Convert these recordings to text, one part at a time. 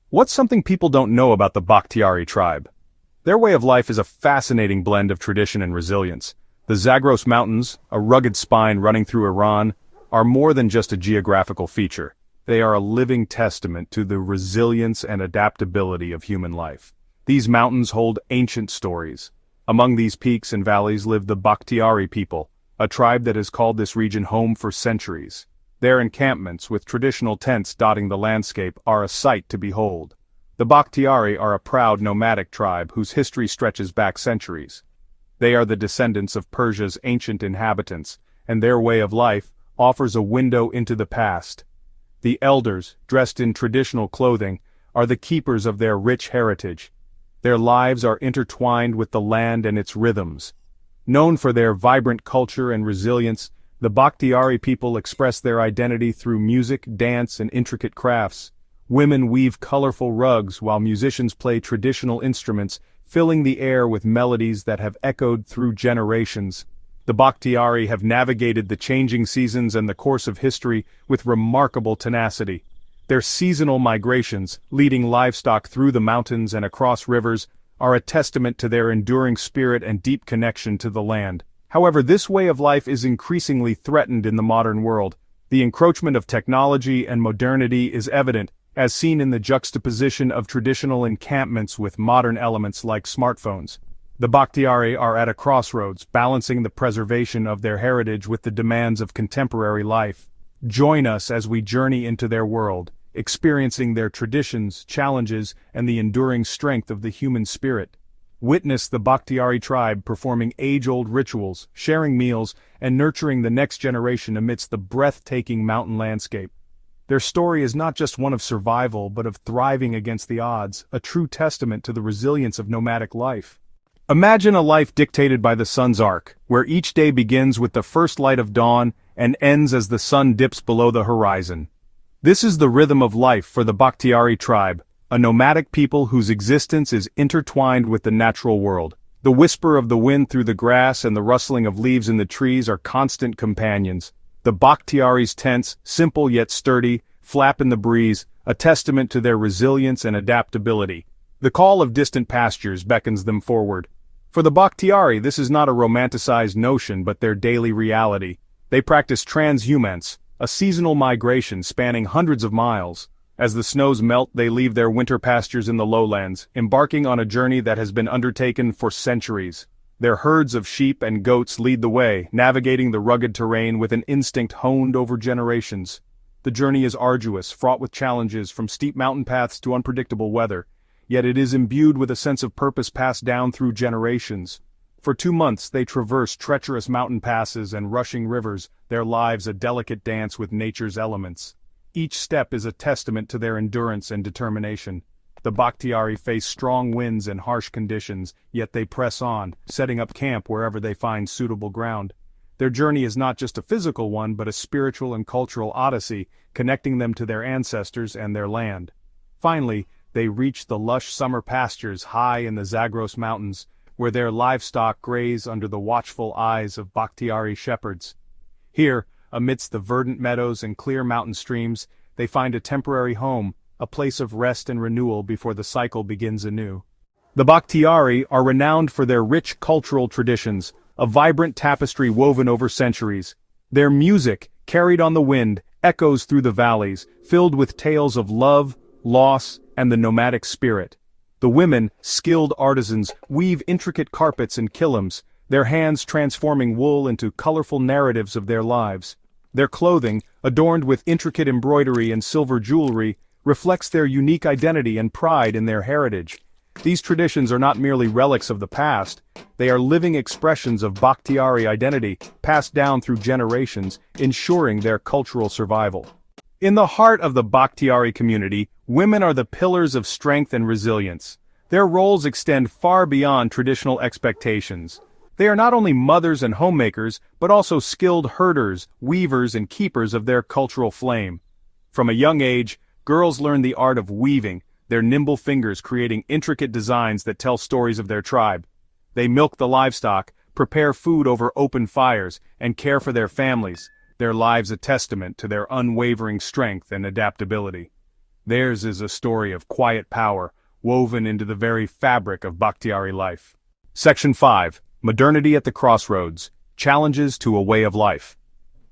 What's something people don't know about the Bakhtiari tribe? Their way of life is a fascinating blend of tradition and resilience. The Zagros Mountains, a rugged spine running through Iran, are more than just a geographical feature. They are a living testament to the resilience and adaptability of human life. These mountains hold ancient stories. Among these peaks and valleys live the Bakhtiari people, a tribe that has called this region home for centuries. Their encampments, with traditional tents dotting the landscape, are a sight to behold. The Bakhtiari are a proud nomadic tribe whose history stretches back centuries. They are the descendants of Persia's ancient inhabitants, and their way of life offers a window into the past. The elders, dressed in traditional clothing, are the keepers of their rich heritage. Their lives are intertwined with the land and its rhythms. Known for their vibrant culture and resilience, the Bakhtiari people express their identity through music, dance, and intricate crafts. Women weave colorful rugs while musicians play traditional instruments, filling the air with melodies that have echoed through generations. The Bakhtiari have navigated the changing seasons and the course of history with remarkable tenacity. Their seasonal migrations, leading livestock through the mountains and across rivers, are a testament to their enduring spirit and deep connection to the land. However, this way of life is increasingly threatened in the modern world. The encroachment of technology and modernity is evident, as seen in the juxtaposition of traditional encampments with modern elements like smartphones. The Bakhtiari are at a crossroads, balancing the preservation of their heritage with the demands of contemporary life. Join us as we journey into their world, experiencing their traditions, challenges, and the enduring strength of the human spirit. Witness the Bakhtiari tribe performing age-old rituals, sharing meals, and nurturing the next generation amidst the breathtaking mountain landscape. Their story is not just one of survival but of thriving against the odds, a true testament to the resilience of nomadic life. Imagine a life dictated by the sun's arc, where each day begins with the first light of dawn and ends as the sun dips below the horizon. This is the rhythm of life for the Bakhtiari tribe, a nomadic people whose existence is intertwined with the natural world. The whisper of the wind through the grass and the rustling of leaves in the trees are constant companions. The Bakhtiari's tents, simple yet sturdy, flap in the breeze, a testament to their resilience and adaptability. The call of distant pastures beckons them forward. For the Bakhtiari, this is not a romanticized notion but their daily reality. They practice transhumance, a seasonal migration spanning hundreds of miles. As the snows melt, they leave their winter pastures in the lowlands, embarking on a journey that has been undertaken for centuries. Their herds of sheep and goats lead the way, navigating the rugged terrain with an instinct honed over generations. The journey is arduous, fraught with challenges from steep mountain paths to unpredictable weather, yet it is imbued with a sense of purpose passed down through generations. For 2 months they traverse treacherous mountain passes and rushing rivers, their lives a delicate dance with nature's elements. Each step is a testament to their endurance and determination. The Bakhtiari face strong winds and harsh conditions, yet they press on, setting up camp wherever they find suitable ground. Their journey is not just a physical one but a spiritual and cultural odyssey, connecting them to their ancestors and their land. Finally, they reach the lush summer pastures high in the Zagros Mountains, where their livestock graze under the watchful eyes of Bakhtiari shepherds. Here, amidst the verdant meadows and clear mountain streams, they find a temporary home, a place of rest and renewal before the cycle begins anew. The Bakhtiari are renowned for their rich cultural traditions, a vibrant tapestry woven over centuries. Their music, carried on the wind, echoes through the valleys, filled with tales of love, loss, and the nomadic spirit. The women, skilled artisans, weave intricate carpets and kilims, their hands transforming wool into colorful narratives of their lives. Their clothing, adorned with intricate embroidery and silver jewelry, reflects their unique identity and pride in their heritage. These traditions are not merely relics of the past, they are living expressions of Bakhtiari identity, passed down through generations, ensuring their cultural survival. In the heart of the Bakhtiari community, women are the pillars of strength and resilience. Their roles extend far beyond traditional expectations. They are not only mothers and homemakers, but also skilled herders, weavers, and keepers of their cultural flame. From a young age, girls learn the art of weaving, their nimble fingers creating intricate designs that tell stories of their tribe. They milk the livestock, prepare food over open fires, and care for their families, their lives a testament to their unwavering strength and adaptability. Theirs is a story of quiet power, woven into the very fabric of Bakhtiari life. Section 5. Modernity at the Crossroads. Challenges to a Way of Life.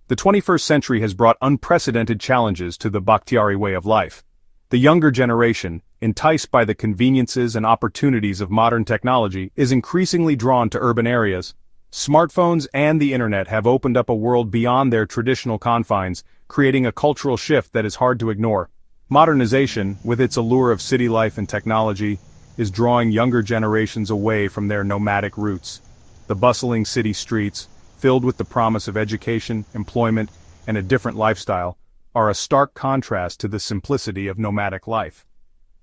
The 21st century has brought unprecedented challenges to the Bakhtiari way of life. The younger generation, enticed by the conveniences and opportunities of modern technology, is increasingly drawn to urban areas. Smartphones and the internet have opened up a world beyond their traditional confines, creating a cultural shift that is hard to ignore. Modernization, with its allure of city life and technology, is drawing younger generations away from their nomadic roots. The bustling city streets, filled with the promise of education, employment, and a different lifestyle, are a stark contrast to the simplicity of nomadic life.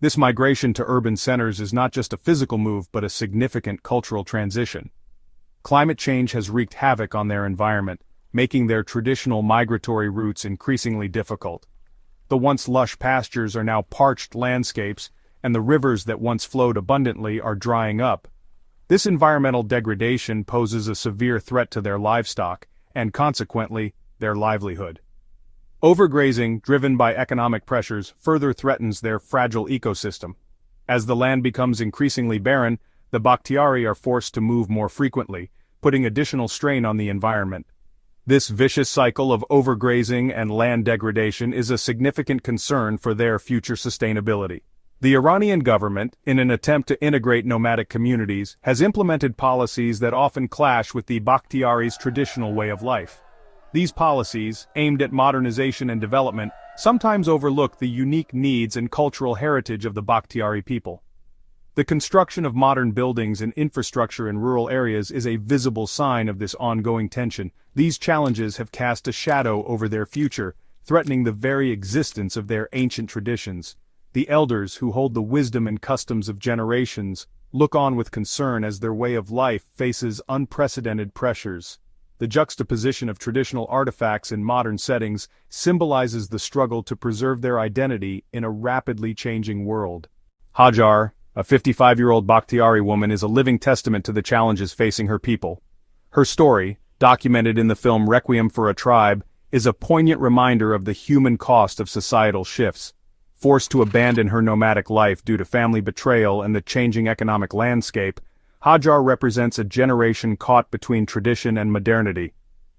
This migration to urban centers is not just a physical move but a significant cultural transition. Climate change has wreaked havoc on their environment, making their traditional migratory routes increasingly difficult. The once lush pastures are now parched landscapes, and the rivers that once flowed abundantly are drying up. This environmental degradation poses a severe threat to their livestock, and consequently, their livelihood. Overgrazing, driven by economic pressures, further threatens their fragile ecosystem. As the land becomes increasingly barren, the Bakhtiari are forced to move more frequently, putting additional strain on the environment. This vicious cycle of overgrazing and land degradation is a significant concern for their future sustainability. The Iranian government, in an attempt to integrate nomadic communities, has implemented policies that often clash with the Bakhtiari's traditional way of life. These policies, aimed at modernization and development, sometimes overlook the unique needs and cultural heritage of the Bakhtiari people. The construction of modern buildings and infrastructure in rural areas is a visible sign of this ongoing tension. These challenges have cast a shadow over their future, threatening the very existence of their ancient traditions. The elders, who hold the wisdom and customs of generations, look on with concern as their way of life faces unprecedented pressures. The juxtaposition of traditional artifacts in modern settings symbolizes the struggle to preserve their identity in a rapidly changing world. Hajar, a 55-year-old Bakhtiari woman, is a living testament to the challenges facing her people. Her story, documented in the film Requiem for a Tribe, is a poignant reminder of the human cost of societal shifts. Forced to abandon her nomadic life due to family betrayal and the changing economic landscape, Hajar represents a generation caught between tradition and modernity.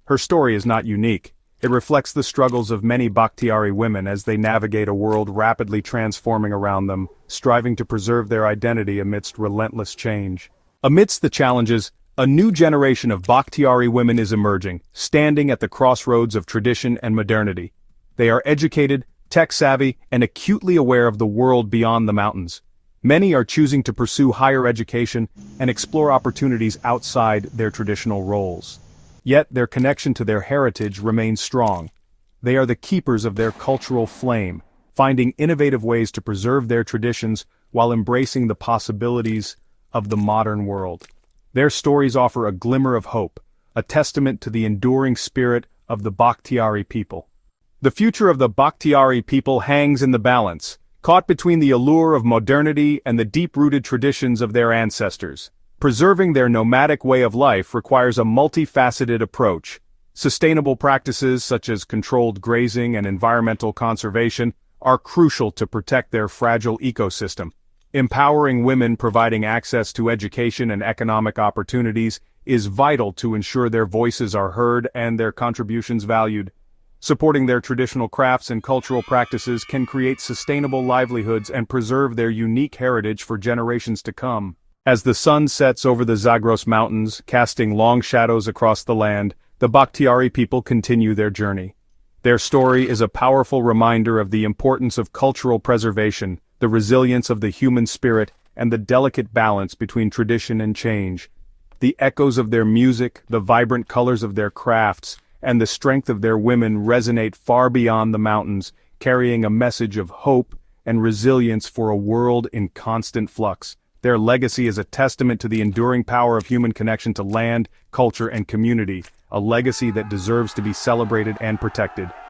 Her story is not unique. It reflects the struggles of many Bakhtiari women as they navigate a world rapidly transforming around them, striving to preserve their identity amidst relentless change. Amidst the challenges, a new generation of Bakhtiari women is emerging, standing at the crossroads of tradition and modernity. They are educated, tech-savvy, and acutely aware of the world beyond the mountains. Many are choosing to pursue higher education and explore opportunities outside their traditional roles. Yet their connection to their heritage remains strong. They are the keepers of their cultural flame, finding innovative ways to preserve their traditions while embracing the possibilities of the modern world. Their stories offer a glimmer of hope, a testament to the enduring spirit of the Bakhtiari people. The future of the Bakhtiari people hangs in the balance, caught between the allure of modernity and the deep-rooted traditions of their ancestors. Preserving their nomadic way of life requires a multifaceted approach. Sustainable practices such as controlled grazing and environmental conservation are crucial to protect their fragile ecosystem. Empowering women, providing access to education and economic opportunities, is vital to ensure their voices are heard and their contributions valued. Supporting their traditional crafts and cultural practices can create sustainable livelihoods and preserve their unique heritage for generations to come. As the sun sets over the Zagros Mountains, casting long shadows across the land, the Bakhtiari people continue their journey. Their story is a powerful reminder of the importance of cultural preservation, the resilience of the human spirit, and the delicate balance between tradition and change. The echoes of their music, the vibrant colors of their crafts, and the strength of their women resonate far beyond the mountains, carrying a message of hope and resilience for a world in constant flux. Their legacy is a testament to the enduring power of human connection to land, culture, and community, a legacy that deserves to be celebrated and protected.